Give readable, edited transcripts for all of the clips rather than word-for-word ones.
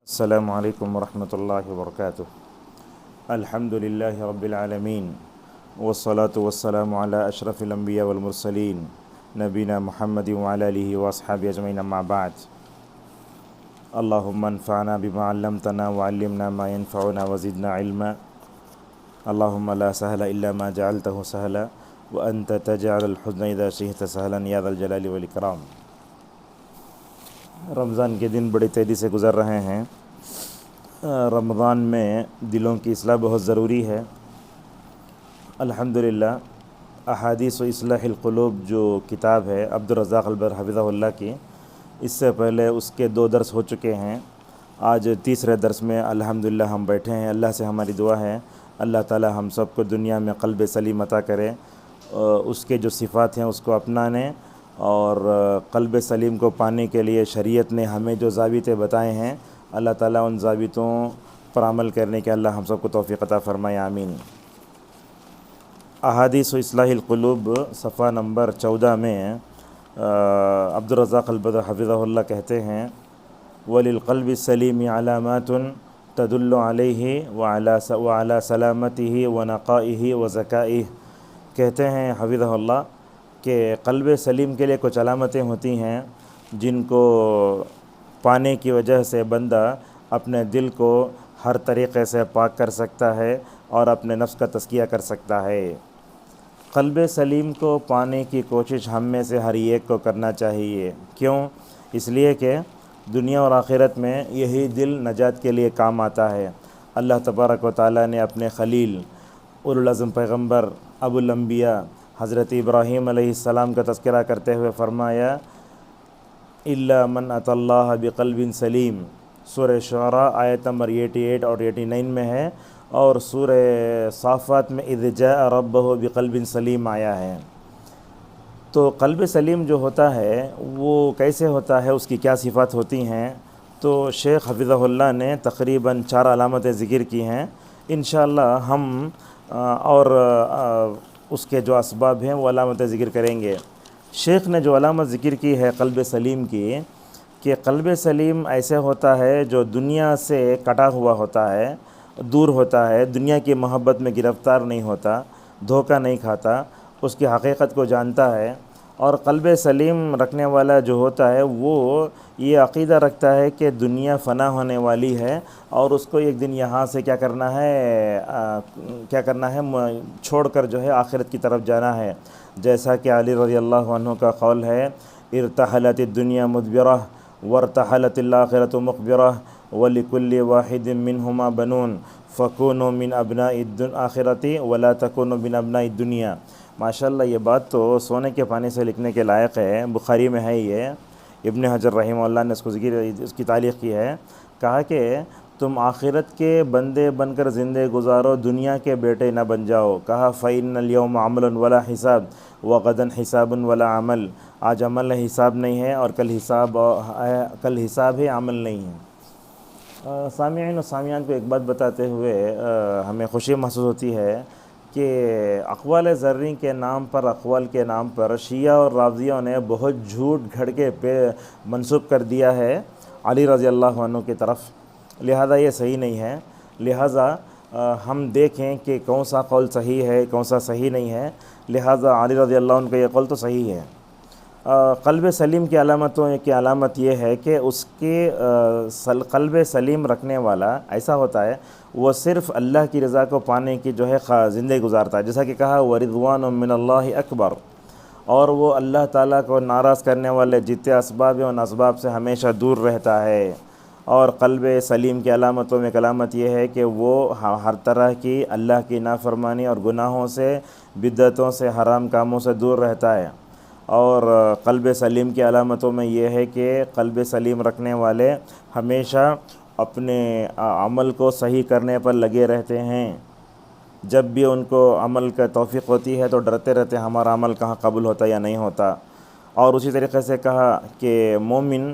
السلام علیکم ورحمۃ اللہ وبرکاتہ۔ الحمد للہ رب العالمین والصلاة والسلام علی اشرف الانبیاء والمرسلین نبینا محمد وعلی آلہ واصحابہ اجمعین، اما بعد۔ اللہم انفعنا بما علمتنا وعلمنا ما ينفعنا وزدنا علما۔ اللہم لا سہل الا ما جعلتہ سہلا وانت تجعل الحزن اذا شئت سہلا یا ذا الجلال والاکرام۔ رمضان کے دن بڑی تیزی سے گزر رہے ہیں۔ رمضان میں دلوں کی اصلاح بہت ضروری ہے۔ الحمدللہ احادیث و اصلاح القلوب جو کتاب ہے عبدالرزاق البدر حفظہ اللہ کی، اس سے پہلے اس کے 2 درس ہو چکے ہیں۔ آج تیسرے درس میں الحمدللہ ہم بیٹھے ہیں۔ اللہ سے ہماری دعا ہے اللہ تعالی ہم سب کو دنیا میں قلب سلیم عطا کرے، اس کے جو صفات ہیں اس کو اپنانے، اور قلب سلیم کو پانے کے لیے شریعت نے ہمیں جو ضابطے بتائے ہیں اللہ تعالیٰ ان ضابطوں پر عمل کرنے کے اللہ ہم سب کو توفیق عطا فرمائے، آمین۔ احادیث و اصلاح القلوب صفحہ نمبر 14 میں عبدالرزاق البدر حفظہ اللہ کہتے ہیں: وَلِلْقَلْبِ السَّلِيمِ عَلَامَاتٌ تَدُلُّ عَلَيْهِ وَعَلَى سَلَامَتِهِ وَنَقَائِهِ وَزَكَائِهِ۔ کہتے ہیں حفظہ اللہ کہ قلب سلیم کے لیے کچھ علامتیں ہوتی ہیں جن کو پانے کی وجہ سے بندہ اپنے دل کو ہر طریقے سے پاک کر سکتا ہے اور اپنے نفس کا تزکیہ کر سکتا ہے۔ قلب سلیم کو پانے کی کوشش ہم میں سے ہر ایک کو کرنا چاہیے۔ کیوں؟ اس لیے کہ دنیا اور آخرت میں یہی دل نجات کے لیے کام آتا ہے۔ اللہ تبارک و تعالیٰ نے اپنے خلیل اولوالعزم پیغمبر ابو الانبیاء حضرت ابراہیم علیہ السلام کا تذکرہ کرتے ہوئے فرمایا: الا من اتى اللہ بقلب سلیم۔ سورہ شعراء آیت نمبر 88 اور 89 میں ہے، اور سورہ صافات میں اذ جاء ربہ بقلب سلیم آیا ہے۔ تو قلب سلیم جو ہوتا ہے وہ کیسے ہوتا ہے، اس کی کیا صفات ہوتی ہیں؟ تو شیخ حفظہ اللہ نے تقریباً 4 علامتیں ذکر کی ہیں۔ انشاءاللہ ہم اور اس کے جو اسباب ہیں وہ علامتیں ذکر کریں گے۔ شیخ نے جو علامت ذکر کی ہے قلب سلیم کی، کہ قلب سلیم ایسے ہوتا ہے جو دنیا سے کٹا ہوا ہوتا ہے، دور ہوتا ہے، دنیا کی محبت میں گرفتار نہیں ہوتا، دھوکہ نہیں کھاتا، اس کی حقیقت کو جانتا ہے۔ اور قلب سلیم رکھنے والا جو ہوتا ہے وہ یہ عقیدہ رکھتا ہے کہ دنیا فنا ہونے والی ہے اور اس کو ایک دن یہاں سے کیا کرنا ہے چھوڑ کر جو ہے آخرت کی طرف جانا ہے۔ جیسا کہ علی رضی اللہ عنہ کا قول ہے: ارتحلت الدنیا مدبرہ وارتحلت الآخرۃ مقبرہ ولکل واحد منہما بنون فکونوا من ابناء الآخرۃ ولا تکونوا من ابناء الدنیا۔ ماشاءاللہ یہ بات تو سونے کے پانی سے لکھنے کے لائق ہے، بخاری میں ہے یہ۔ ابن حجر رحمہ اللہ نے اس کی تعلیق کی ہے، کہا کہ تم آخرت کے بندے بن کر زندے گزارو، دنیا کے بیٹے نہ بن جاؤ۔ کہا فَإِنَّ الْيَوْمَ عَمْلٌ وَلَا حِسَابٌ وَغَدًا حِسَابٌ وَلَا عَمَلٌ۔ آج عمل ہے، حساب نہیں ہے، اور کل حساب ہے، عمل نہیں ہے۔ سامعین و سامعات کو ایک بات بتاتے ہوئے ہمیں خوشی محسوس ہوتی ہے کہ اقوال زرعی کے نام پر، اقوال کے نام پر شیعہ اور رافضیوں نے بہت جھوٹ گھڑ کے منسوب کر دیا ہے علی رضی اللہ عنہ کی طرف، لہذا یہ صحیح نہیں ہے۔ لہذا ہم دیکھیں کہ کون سا قول صحیح ہے، کون سا صحیح نہیں ہے۔ لہذا علی رضی اللہ عنہ کا یہ قول تو صحیح ہے۔ قلب سلیم کی علامتوں کی علامت یہ ہے کہ اس کے قلب سلیم رکھنے والا ایسا ہوتا ہے وہ صرف اللہ کی رضا کو پانے کی جو ہے زندگی گزارتا ہے، جیسا کہ کہا وَرِضْوَانٌ مِّنَ اللَّهِ اکبر، اور وہ اللہ تعالیٰ کو ناراض کرنے والے جتنے اسباب ہیں ان اسباب سے ہمیشہ دور رہتا ہے۔ اور قلب سلیم کی علامتوں میں ایک علامت یہ ہے کہ وہ ہر طرح کی اللہ کی نافرمانی اور گناہوں سے، بدعتوں سے، حرام کاموں سے دور رہتا ہے۔ اور قلب سلیم کی علامتوں میں یہ ہے کہ قلب سلیم رکھنے والے ہمیشہ اپنے عمل کو صحیح کرنے پر لگے رہتے ہیں۔ جب بھی ان کو عمل کا توفیق ہوتی ہے تو ڈرتے رہتے ہیں ہمارا عمل کہاں قبول ہوتا یا نہیں ہوتا۔ اور اسی طریقے سے کہا کہ مومن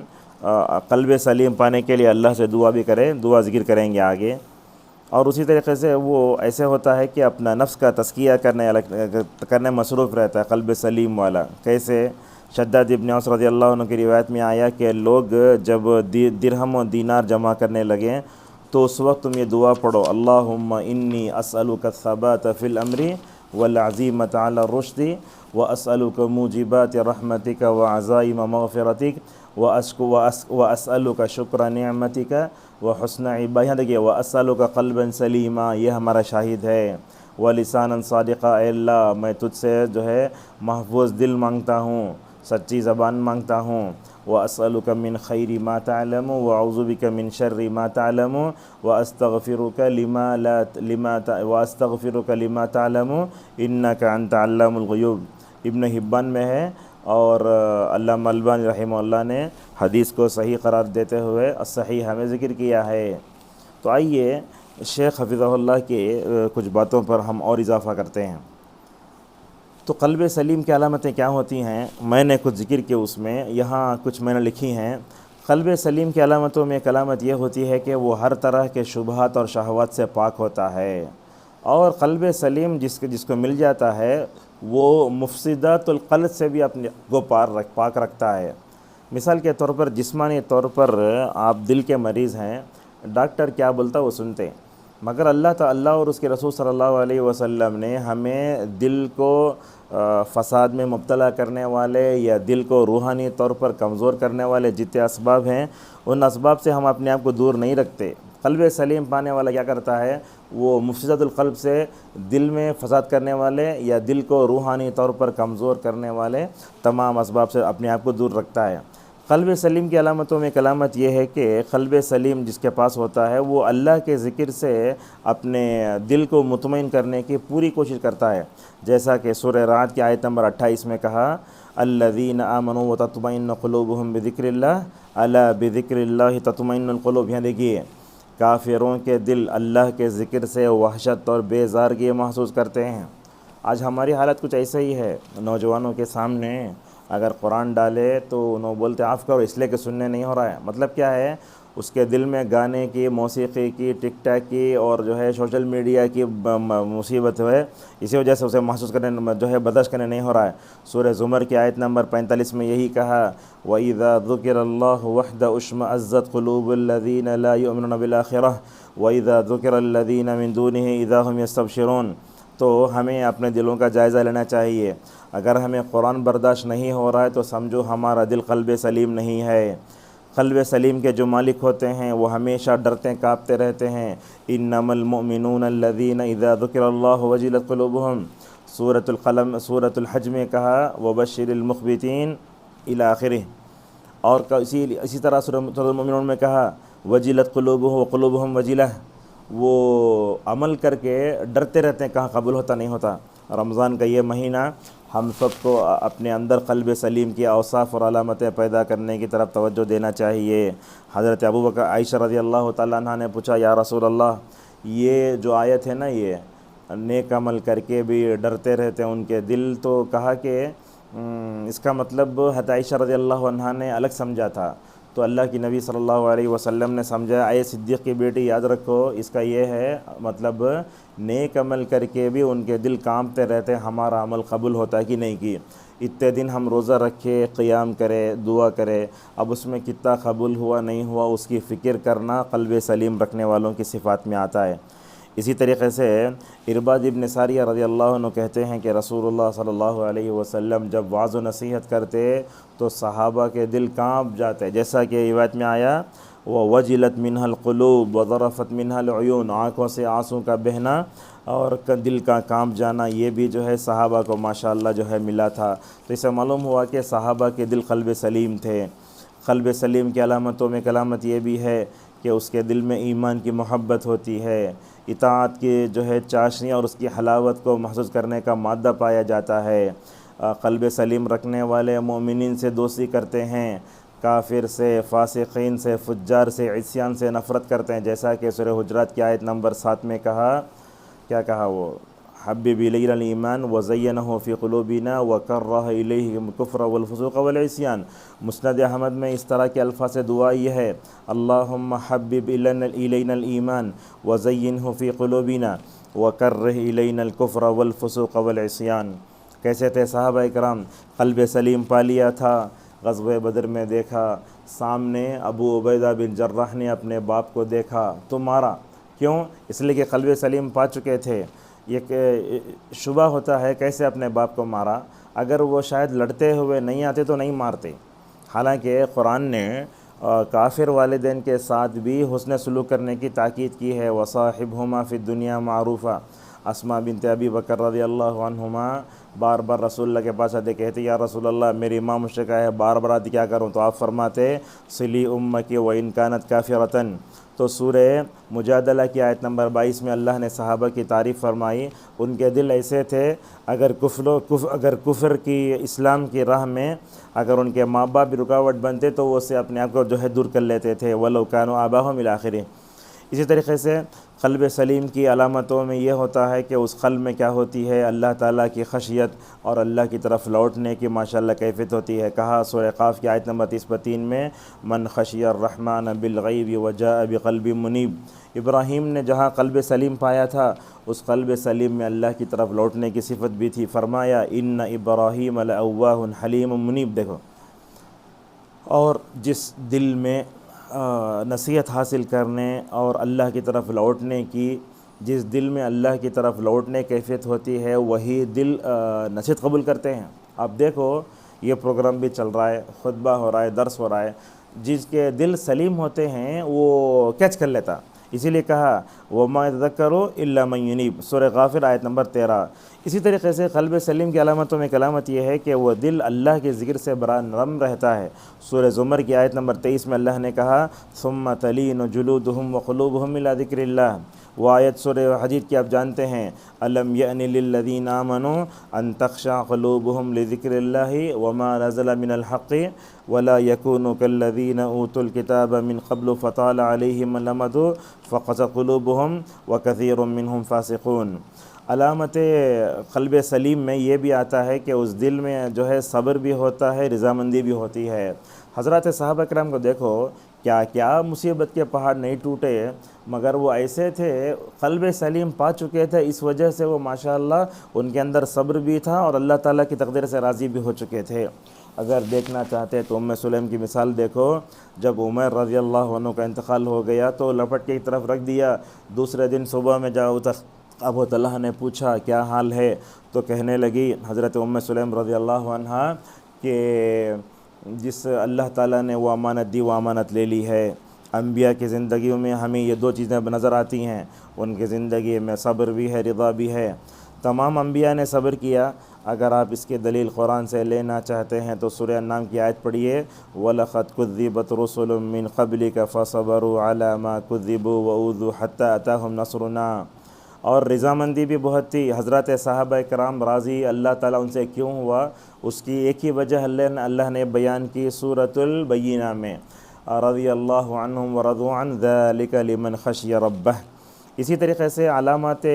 قلب سلیم پانے کے لیے اللہ سے دعا بھی کرے، دعا ذکر کریں گے آگے۔ اور اسی طریقے سے وہ ایسے ہوتا ہے کہ اپنا نفس کا تزکیہ کرنے مصروف رہتا ہے قلب سلیم والا۔ کیسے؟ شداد ابن اوس رضی اللہ عنہ کی روایت میں آیا کہ لوگ جب درہم و دینار جمع کرنے لگیں تو اس وقت تم یہ دعا پڑھو، اللہم انی اسألک الثبات فی الامر والعزیمۃ علی الرشد واسألک موجبات رحمتک وعزائم مغفرتک واسألک شکر نعمتک وحسن عبادتک. یہاں دیکھیے واسألک قلبا سلیما، یہ ہمارا شاہد ہے. ولسانا صادقا، اے اللہ میں تجھ سے جو ہے محفوظ دل مانگتا ہوں، سچی زبان مانگتا ہوں. واسألک من خیر ما تعلم واعوذ بک من شر ما تعلم واستغفرک لما تعلم انک انت علام الغیوب. ابن حبان میں ہے، اور علامہ البانی رحمہ اللہ نے حدیث کو صحیح قرار دیتے ہوئے الصحیح ہمیں ذکر کیا ہے. تو آئیے شیخ حفظہ اللہ کے کچھ باتوں پر ہم اور اضافہ کرتے ہیں. تو قلب سلیم کی علامتیں کیا ہوتی ہیں؟ میں نے کچھ ذکر کیا، اس میں یہاں کچھ میں نے لکھی ہیں. قلب سلیم کی علامتوں میں ایک علامت یہ ہوتی ہے کہ وہ ہر طرح کے شبہات اور شہوات سے پاک ہوتا ہے. اور قلب سلیم جس کو مل جاتا ہے وہ مفسدات القلب سے بھی اپنے کو پاک رکھتا ہے. مثال کے طور پر جسمانی طور پر آپ دل کے مریض ہیں، ڈاکٹر کیا بولتا وہ سنتے، مگر اللہ تعالی اور اس کے رسول صلی اللہ علیہ وسلم نے ہمیں دل کو فساد میں مبتلا کرنے والے یا دل کو روحانی طور پر کمزور کرنے والے جتنے اسباب ہیں، ان اسباب سے ہم اپنے آپ کو دور نہیں رکھتے. قلب سلیم پانے والا کیا کرتا ہے؟ وہ مفسدات القلب سے، دل میں فساد کرنے والے یا دل کو روحانی طور پر کمزور کرنے والے تمام اسباب سے اپنے آپ کو دور رکھتا ہے. قلب سلیم کی علامتوں میں ایک علامت یہ ہے کہ قلب سلیم جس کے پاس ہوتا ہے وہ اللہ کے ذکر سے اپنے دل کو مطمئن کرنے کی پوری کوشش کرتا ہے. جیسا کہ سورہ رعد کی آیت نمبر 28 میں کہا، الذین آمنوا وتطمئن قلوبہم بذکر اللہ الا بذکر اللہ تطمئن القلوب. یہاں دیکھیے کافروں کے دل اللہ کے ذکر سے وحشت اور بیزارگی محسوس کرتے ہیں. آج ہماری حالت کچھ ایسا ہی ہے. نوجوانوں کے سامنے اگر قرآن ڈالے تو انہوں بولتے آف کرو، اس لیے کہ سننے نہیں ہو رہا ہے. مطلب کیا ہے؟ اس کے دل میں گانے کی، موسیقی کی، ٹک ٹاک کی اور جو ہے سوشل میڈیا کی مصیبت ہے، اسی وجہ سے اسے محسوس کرنے جو ہے برداشت کرنے نہیں ہو رہا ہے. سورہ زمر کی آیت نمبر 45 میں یہی کہا، وَإِذَا ذُكِرَ اللَّهُ وَحْدَهُ اشْمَأَزَّتْ قُلُوبُ الَّذِينَ لَا يُؤْمِنُونَ بِالْآخِرَةِ وَإِذَا ذُكِرَ الَّذِينَ مِن دُونِهِ إِذَا هُمْ يَسْتَبْشِرُونَ. تو ہمیں اپنے دلوں کا جائزہ لینا چاہیے. اگر ہمیں قرآن برداشت نہیں ہو رہا ہے تو سمجھو ہمارا دل قلب سلیم نہیں ہے. قلب سلیم کے جو مالک ہوتے ہیں وہ ہمیشہ ڈرتے کانپتے رہتے ہیں. انما المؤمنون الذین اذا ذکر اللہ وجلت قلوبہم. سورۃ القلم، سورۃ الحج میں کہا وبشر المخبتین الی آخرہ. اور اسی طرح سورۃ المؤمنون میں کہا وجلت قلوبہم وقلوبہم وجلہ. وہ عمل کر کے ڈرتے رہتے ہیں، کہاں قبول ہوتا نہیں ہوتا. رمضان کا یہ مہینہ ہم سب کو اپنے اندر قلب سلیم کی اوصاف اور علامتیں پیدا کرنے کی طرف توجہ دینا چاہیے. حضرت ابوبکر عائشہ رضی اللہ تعالیٰ عنہ نے پوچھا، یا رسول اللہ، یہ جو آیت ہے نا، یہ نیک عمل کر کے بھی ڈرتے رہتے ہیں ان کے دل، تو کہا کہ اس کا مطلب حضرت عائشہ رضی اللہ عنہ نے الگ سمجھا تھا. تو اللہ کی نبی صلی اللہ علیہ وسلم نے سمجھا، اے صدیق کی بیٹی یاد رکھو، اس کا یہ ہے مطلب نیک عمل کر کے بھی ان کے دل کانپتے رہتے ہیں ہمارا عمل قبول ہوتا ہے کہ نہیں کی. اتنے دن ہم روزہ رکھے، قیام کرے، دعا کرے، اب اس میں کتنا قبول ہوا نہیں ہوا اس کی فکر کرنا قلب سلیم رکھنے والوں کی صفات میں آتا ہے. اسی طریقے سے ارباد ابن ساریہ رضی اللہ عنہ کہتے ہیں کہ رسول اللہ صلی اللہ علیہ وسلم جب وعظ و نصیحت کرتے تو صحابہ کے دل کانپ جاتے، جیسا کہ روایت میں آیا وَوَجِلَتْ مِنْهَا الْقُلُوبُ وَذَرَفَتْ مِنْهَا الْعُيُونُ. آنکھوں سے آنسوں کا بہنا اور دل کا کانپ جانا، یہ بھی جو ہے صحابہ کو ماشاءاللہ جو ہے ملا تھا. تو اسے معلوم ہوا کہ صحابہ کے دل قلب سلیم تھے. قلب سلیم کی علامتوں میں علامت یہ بھی ہے کہ اس کے دل میں ایمان کی محبت ہوتی ہے، اطاعت کی جو ہے چاشنی اور اس کی حلاوت کو محسوس کرنے کا مادہ پایا جاتا ہے. قلب سلیم رکھنے والے مومنین سے دوستی کرتے ہیں، کافر سے، فاسقین سے، فجار سے، عصیان سے نفرت کرتے ہیں. جیسا کہ سورہ حجرات کی آیت نمبر 7 میں کہا، کیا کہا وہ، حبب الینا الایمان وزینہ فی قلوبنا وکرہ الیہ الکفر والفسوق والعصیان. مسند احمد میں اس طرح کے الفاظ سے دعا یہ ہے، اللہم حبب الینا الایمان وزینہ فی قلوبنا وکرہ الینا الکفر والفسوق والعصیان. کیسے تھے صحابہ اکرام؟ قلب سلیم پا لیا تھا۔ غزوہ بدر میں دیکھا، سامنے ابو عبیدہ بن جراح نے اپنے باپ کو دیکھا تو مارا، کیوں؟ اس لیے کہ قلب سلیم پا چکے تھے۔ یہ شبہ ہوتا ہے کیسے اپنے باپ کو مارا، اگر وہ شاید لڑتے ہوئے نہیں آتے تو نہیں مارتے۔ حالانکہ قرآن نے کافر والدین کے ساتھ بھی حسن سلوک کرنے کی تاکید کی ہے۔ وصاحبہما فی الدنیا معروفا۔ اسماء بنت ابی بکر رضی اللہ عنہما بار بار رسول اللہ کے پاس آتے کہتے یا رسول اللہ میری ماں مشرکہ ہے، بار بار آتی کیا کروں؟ تو آپ فرماتے صلی امک وان کانت کافرۃ۔ تو سورہ مجادلہ کی آیت نمبر 22 میں اللہ نے صحابہ کی تعریف فرمائی، ان کے دل ایسے تھے اگر کفر کی اسلام کی راہ میں اگر ان کے ماں باپ بھی رکاوٹ بنتے تو وہ اسے اپنے آپ کو جو ہے دور کر لیتے تھے، وَلَوْ كَانُوا آبَاءَهُمْ إِلَى آخِرِ۔ اسی طریقے سے قلب سلیم کی علامتوں میں یہ ہوتا ہے کہ اس قلب میں کیا ہوتی ہے؟ اللہ تعالیٰ کی خشیت اور اللہ کی طرف لوٹنے کی ماشاءاللہ کیفیت ہوتی ہے۔ کہا سورہ قاف کی آیت نمبر 33 میں من خشی الرحمن بالغیب وجاء بقلب منیب۔ ابراہیم نے جہاں قلب سلیم پایا تھا اس قلب سلیم میں اللہ کی طرف لوٹنے کی صفت بھی تھی۔ فرمایا ان ابراہیم لأواہ حلیم منیب۔ دیکھو، اور جس دل میں نصیحت حاصل کرنے اور اللہ کی طرف لوٹنے کی، جس دل میں اللہ کی طرف لوٹنے کیفیت ہوتی ہے وہی دل نصیحت قبول کرتے ہیں۔ اب دیکھو یہ پروگرام بھی چل رہا ہے، خطبہ ہو رہا ہے، درس ہو رہا ہے، جس کے دل سلیم ہوتے ہیں وہ کیچ کر لیتا۔ اسی لیے کہا وَمَا يَتَذَكَّرُ إِلَّا مَن يُنِيبُ، سورہ غافر آیت نمبر 13۔ اسی طریقے سے قلب سلیم کی علامتوں میں ایک علامت یہ ہے کہ وہ دل اللہ کے ذکر سے بڑا نرم رہتا ہے۔ سورہ زمر کی آیت نمبر 23 میں اللہ نے کہا ثُمَّ تَلِينُ جُلُودُهُمْ وَقُلُوبُهُمْ إِلَىٰ ذِكْرِ اللَّهِ۔ وہ آیت سورہ حدید کی آپ جانتے ہیں أَلَمْ يَأْنِ لِلَّذِينَ آمَنُوا أَن تَخْشَعَ قُلُوبُهُمْ لِذِكْرِ اللَّهِ وَمَا نَزَلَ مِنَ الْحَقِّ وَلَا يَكُونُوا كَالَّذِينَ أُوتُوا الْكِتَابَ مِنْ قَبْلُ فَطَالَ عَلَيْهِمُ الْأَمَدُ فَقَسَتْ قُلُوبُهُمْ وَكَثِيرٌ مِّنْهُمْ فَاسِقُونَ۔ علامت قلب سلیم میں یہ بھی آتا ہے کہ اس دل میں جو ہے صبر بھی ہوتا ہے، رضامندی بھی ہوتی ہے۔ حضرات صحابہ کرام کو دیکھو کیا کیا مصیبت کے پہاڑ نہیں ٹوٹے، مگر وہ ایسے تھے قلب سلیم پا چکے تھے، اس وجہ سے وہ ماشاءاللہ ان کے اندر صبر بھی تھا اور اللہ تعالیٰ کی تقدیر سے راضی بھی ہو چکے تھے۔ اگر دیکھنا چاہتے تو ام سلیم کی مثال دیکھو، جب عمر رضی اللہ عنہ کا انتقال ہو گیا تو لپٹ کے ایک طرف رکھ دیا، دوسرے دن صبح میں جاؤ ابو طلحہ نے پوچھا کیا حال ہے، تو کہنے لگی حضرت ام سلیم رضی اللہ عنہ کہ جس اللہ تعالیٰ نے وہ امانت دی وہ امانت لے لی ہے۔ انبیاء کی زندگیوں میں ہمیں یہ دو چیزیں نظر آتی ہیں، ان کی زندگی میں صبر بھی ہے، رضا بھی ہے۔ تمام انبیاء نے صبر کیا۔ اگر آپ اس کی دلیل قرآن سے لینا چاہتے ہیں تو سورہ انعام کی آیت پڑھیے وَلَقَدْ كُذِّبَتْ رُسُلٌ مِّن قَبْلِكَ فَصَبَرُوا عَلَىٰ مَا كُذِّبُوا وَأُوذُوا حَتَّىٰ أَتَاهُمْ نَصْرُنَا۔ اور رضامندی بھی بہت تھی۔ حضرات صحابہ کرام راضی اللہ تعالیٰ ان سے کیوں ہوا، اس کی ایک ہی وجہ اللہ نے بیان کی سورۃ البینہ میں، رضی اللہ عنہم ورضوا عنہ ذلک لمن خشی ربہ۔ اسی طریقے سے علامات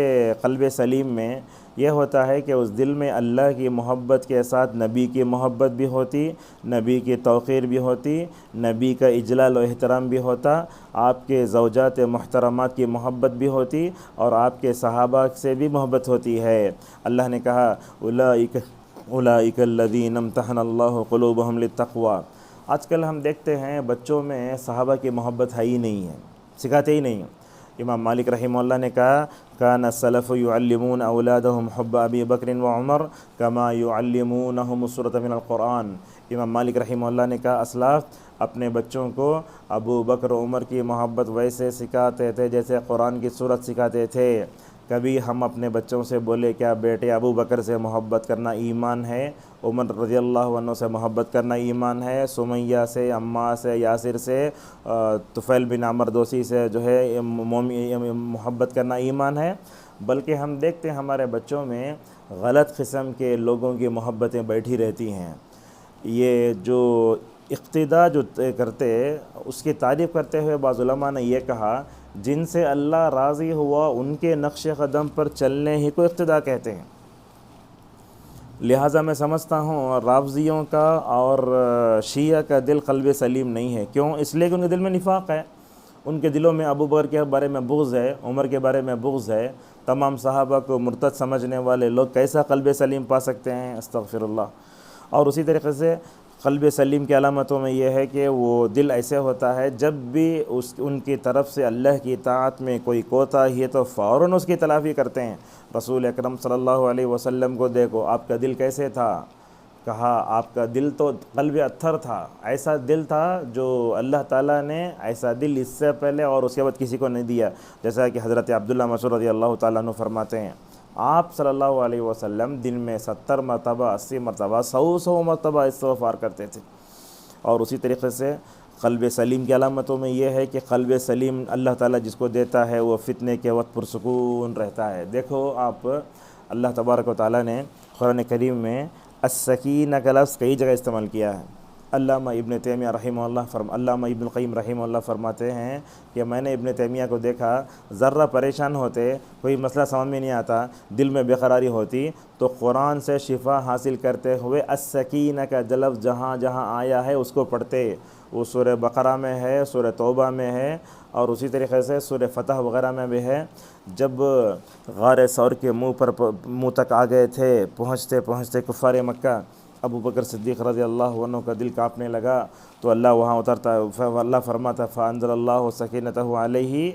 قلب سلیم میں یہ ہوتا ہے کہ اس دل میں اللہ کی محبت کے ساتھ نبی کی محبت بھی ہوتی، نبی کی توقیر بھی ہوتی، نبی کا اجلال و احترام بھی ہوتا، آپ کے زوجات محترمات کی محبت بھی ہوتی اور آپ کے صحابہ سے بھی محبت ہوتی ہے۔ اللہ نے کہا اولئک الذین امتحن اللہ قلوبہم للتقوی۔ آج کل ہم دیکھتے ہیں بچوں میں صحابہ کی محبت ہے ہی نہیں ہے، سکھاتے ہی نہیں ہیں۔ امام مالک رحمہ اللہ نے کہا کان السلف يعلمون اولادهم حب ابی بکر وعمر کما يعلمونهم السورۃ من القرآن۔ امام مالک رحمہ اللہ نے کہا اسلاف اپنے بچوں کو ابو بکر و عمر کی محبت ویسے سکھاتے تھے جیسے قرآن کی سورت سکھاتے تھے۔ کبھی ہم اپنے بچوں سے بولے کیا بیٹے ابو بکر سے محبت کرنا ایمان ہے، عمر رضی اللہ عنہ سے محبت کرنا ایمان ہے، سمیہ سے، عمار سے، یاسر سے، طفیل بن عمر دوسی سے جو ہے محبت کرنا ایمان ہے؟ بلکہ ہم دیکھتے ہیں ہمارے بچوں میں غلط قسم کے لوگوں کی محبتیں بیٹھی رہتی ہیں۔ یہ جو اقتداء جو کرتے اس کی تعریف کرتے ہوئے بعض علماء نے یہ کہا جن سے اللہ راضی ہوا ان کے نقش قدم پر چلنے ہی کو اقتداء کہتے ہیں۔ لہٰذا میں سمجھتا ہوں رافضیوں کا اور شیعہ کا دل قلب سلیم نہیں ہے۔ کیوں؟ اس لیے کہ ان کے دل میں نفاق ہے، ان کے دلوں میں ابو بکر کے بارے میں بغض ہے، عمر کے بارے میں بغض ہے، تمام صحابہ کو مرتد سمجھنے والے لوگ کیسا قلب سلیم پا سکتے ہیں؟ استغفر اللہ۔ اور اسی طریقے سے قلب سلیم کی علامتوں میں یہ ہے کہ وہ دل ایسے ہوتا ہے جب بھی ان کی طرف سے اللہ کی اطاعت میں کوئی کوتاہی ہے تو فوراً اس کی تلافی کرتے ہیں۔ رسول اکرم صلی اللہ علیہ وسلم کو دیکھو، آپ کا دل کیسے تھا؟ کہا آپ کا دل تو قلب اتھر تھا، ایسا دل تھا جو اللہ تعالیٰ نے ایسا دل اس سے پہلے اور اس کے بعد کسی کو نہیں دیا، جیسا کہ حضرت عبداللہ مسعود رضی اللہ تعالیٰ عنہ فرماتے ہیں آپ صلی اللہ علیہ وسلم دن میں 70 مرتبہ 80 مرتبہ 100 مرتبہ استغفار کرتے تھے۔ اور اسی طریقے سے قلب سلیم کی علامتوں میں یہ ہے کہ قلب سلیم اللہ تعالیٰ جس کو دیتا ہے وہ فتنے کے وقت پرسکون رہتا ہے۔ دیکھو آپ، اللہ تبارک و تعالیٰ نے قرآن کریم میں السکینہ کا لفظ کئی جگہ استعمال کیا ہے۔ علامہ ابن تیمیہ رحمہ اللہ علامہ ابن القیم رحمہ اللہ فرماتے ہیں کہ میں نے ابن تیمیہ کو دیکھا، ذرہ پریشان ہوتے، کوئی مسئلہ سمجھ میں نہیں آتا، دل میں بے قراری ہوتی، تو قرآن سے شفا حاصل کرتے ہوئے السکینہ کا لفظ جہاں جہاں آیا ہے اس کو پڑھتے۔ وہ سورہ بقرہ میں ہے، سورہ توبہ میں ہے، اور اسی طریقے سے سورہ فتح وغیرہ میں بھی ہے۔ جب غار ثور کے منہ تک آ گئے تھے، پہنچتے پہنچتے کفار مکہ، ابو بکر صدیق رضی اللہ عنہ کا دل کانپنے لگا، تو اللہ وہاں اترتا، اللہ فرماتا فانزل اللہ سکینتہ علیہ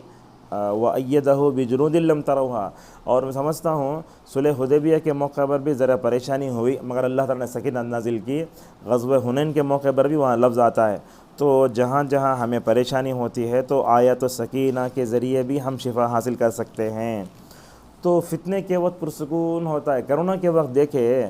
وأیدہ بجنود لم تروہا۔ اور میں سمجھتا ہوں صلح حدیبیہ کے موقع پر بھی ذرا پریشانی ہوئی، مگر اللہ تعالیٰ نے سکینہ نازل کی۔ غزوہ حنین کے موقع پر بھی وہاں لفظ آتا ہے۔ تو جہاں جہاں ہمیں پریشانی ہوتی ہے تو آیت و سکینہ کے ذریعے بھی ہم شفا حاصل کر سکتے ہیں۔ تو فتنے کے وقت پرسکون ہوتا ہے۔ کرونا کے وقت دیکھے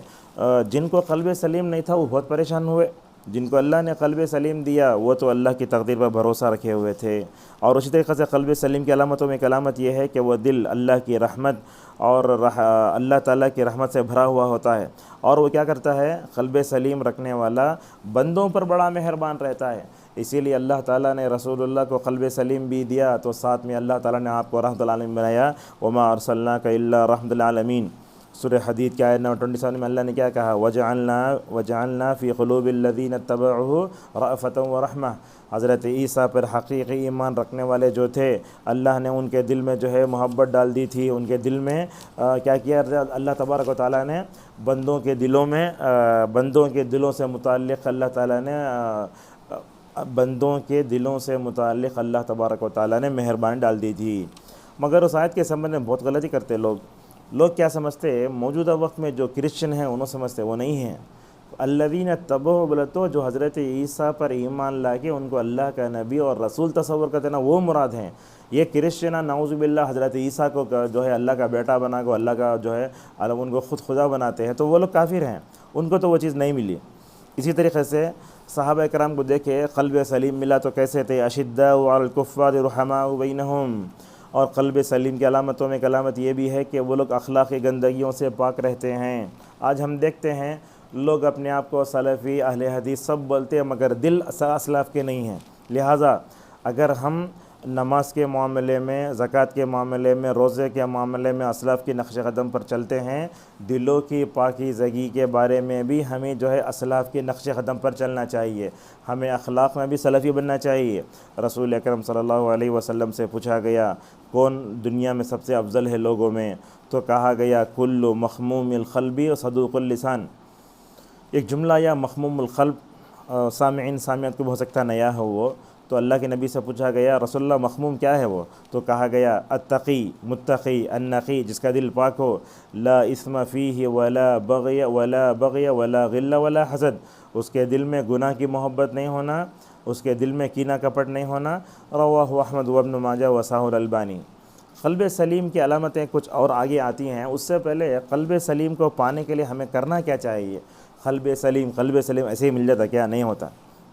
جن کو قلب سلیم نہیں تھا وہ بہت پریشان ہوئے، جن کو اللہ نے قلب سلیم دیا وہ تو اللہ کی تقدیر پر بھروسہ رکھے ہوئے تھے۔ اور اسی طریقے سے قلب سلیم کی علامتوں میں ایک علامت یہ ہے کہ وہ دل اللہ کی رحمت اور اللہ تعالیٰ کی رحمت سے بھرا ہوا ہوتا ہے، اور وہ کیا کرتا ہے؟ قلب سلیم رکھنے والا بندوں پر بڑا مہربان رہتا ہے۔ اسی لیے اللہ تعالیٰ نے رسول اللہ کو قلب سلیم بھی دیا، تو ساتھ میں اللہ تعالیٰ نے آپ کو رحمت للعالمین بنایا، وما ارسلناک الا رحمت للعالمین۔ سورہ حدید کی آیت نمبر 27 میں اللہ نے کیا کہا؟ وجعلنا فی قلوب الذین اتبعوہ رأفۃ ورحمہ۔ حضرت عیسیٰ پر حقیقی ایمان رکھنے والے جو تھے، اللہ نے ان کے دل میں جو ہے محبت ڈال دی تھی، ان کے دل میں کیا کیا اللہ تبارک و تعالیٰ نے؟ بندوں کے دلوں میں بندوں کے دلوں سے متعلق اللہ تعالیٰ نے بندوں کے دلوں سے متعلق اللہ تبارک و تعالیٰ نے مہربانی ڈال دی تھی۔ مگر اس آیت کے سمجھ میں بہت غلطی کرتے لوگ کیا سمجھتے؟ موجودہ وقت میں جو کرسچن ہیں انہوں سمجھتے، وہ نہیں ہیں۔ الذین اتبعوا بولے تو جو حضرت عیسیٰ پر ایمان لا کے ان کو اللہ کا نبی اور رسول تصور کرتے نا، وہ مراد ہیں۔ یہ کرسچن نعوذ باللہ حضرت عیسیٰ کو جو ہے اللہ کا بیٹا بنا کو، اللہ کا جو ہے ان کو خود خدا بناتے ہیں، تو وہ لوگ کافر ہیں، ان کو تو وہ چیز نہیں ملی۔ اسی طریقے سے صحابہ کرام کو دیکھے قلب سلیم ملا تو کیسے تھے؟ اشداء علی الکفار رحماء بینہم۔ اور قلب سلیم کی علامتوں میں ایک علامت یہ بھی ہے کہ وہ لوگ اخلاقی گندگیوں سے پاک رہتے ہیں۔ آج ہم دیکھتے ہیں لوگ اپنے آپ کو سلفی، اہل حدیث سب بولتے ہیں، مگر دل اسلاف کے نہیں ہیں۔ لہٰذا اگر ہم نماز کے معاملے میں، زکوٰۃ کے معاملے میں، روزے کے معاملے میں اسلاف کی نقش قدم پر چلتے ہیں، دلوں کی پاکیزگی کے بارے میں بھی ہمیں جو ہے اسلاف کی نقش قدم پر چلنا چاہیے۔ ہمیں اخلاق میں بھی سلفی بننا چاہیے۔ رسول اکرم صلی اللہ علیہ وسلم سے پوچھا گیا کون دنیا میں سب سے افضل ہے لوگوں میں؟ تو کہا گیا کل مخموم القلب و صدوق اللسان۔ ایک جملہ یا مخموم القلب سامعین سامعات کو ہو سکتا نیا ہو وہ، تو اللہ کے نبی سے پوچھا گیا رسول اللہ مخموم کیا ہے وہ؟ تو کہا گیا التقی، متقی، النقی، جس کا دل پاک ہو، لا اثم فیہ ولا بغی ولا غل ولا حسد، اس کے دل میں گناہ کی محبت نہیں ہونا، اس کے دل میں کینہ کپٹ نہیں ہونا۔ رواہ احمد وابن ماجہ وصححہ الالبانی۔ قلب سلیم کی علامتیں کچھ اور آگے آتی ہیں، اس سے پہلے قلب سلیم کو پانے کے لیے ہمیں کرنا کیا چاہیے؟ قلب سلیم ایسے ہی مل جاتا کیا؟ نہیں ہوتا۔